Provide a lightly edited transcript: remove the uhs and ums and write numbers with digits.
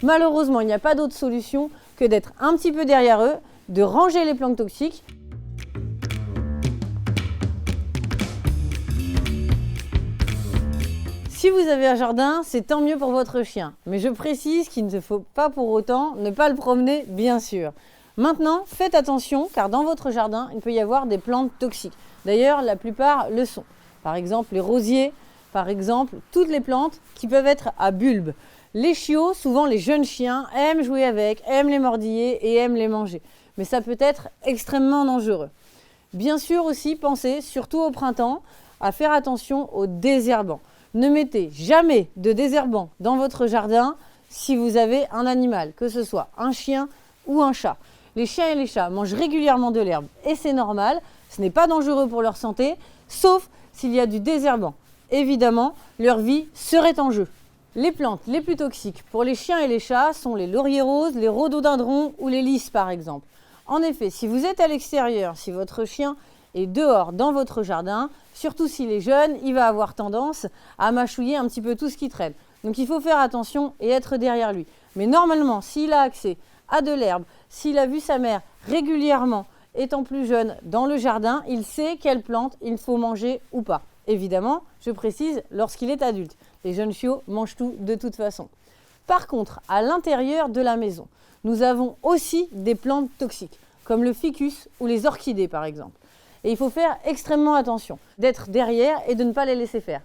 Malheureusement, il n'y a pas d'autre solution que d'être un petit peu derrière eux, de ranger les plantes toxiques. Si vous avez un jardin, c'est tant mieux pour votre chien. Mais je précise qu'il ne faut pas pour autant ne pas le promener, bien sûr. Maintenant, faites attention car dans votre jardin, il peut y avoir des plantes toxiques. D'ailleurs, la plupart le sont. Par exemple, les rosiers, par exemple, toutes les plantes qui peuvent être à bulbes. Les chiots, souvent les jeunes chiens, aiment jouer avec, aiment les mordiller et aiment les manger. Mais ça peut être extrêmement dangereux. Bien sûr aussi, pensez, surtout au printemps, à faire attention aux désherbants. Ne mettez jamais de désherbant dans votre jardin si vous avez un animal, que ce soit un chien ou un chat. Les chiens et les chats mangent régulièrement de l'herbe et c'est normal, ce n'est pas dangereux pour leur santé, sauf s'il y a du désherbant. Évidemment, leur vie serait en jeu. Les plantes les plus toxiques pour les chiens et les chats sont les lauriers roses, les rhododendrons ou les lys par exemple. En effet, si vous êtes à l'extérieur, si votre chien est dehors dans votre jardin, surtout s'il est jeune, il va avoir tendance à mâchouiller un petit peu tout ce qui traîne. Donc il faut faire attention et être derrière lui. Mais normalement, s'il a accès à de l'herbe, s'il a vu sa mère régulièrement, étant plus jeune, dans le jardin, il sait quelle plante il faut manger ou pas. Évidemment, je précise, lorsqu'il est adulte. Les jeunes chiots mangent tout de toute façon. Par contre, à l'intérieur de la maison, nous avons aussi des plantes toxiques, comme le ficus ou les orchidées par exemple. Et il faut faire extrêmement attention, d'être derrière et de ne pas les laisser faire.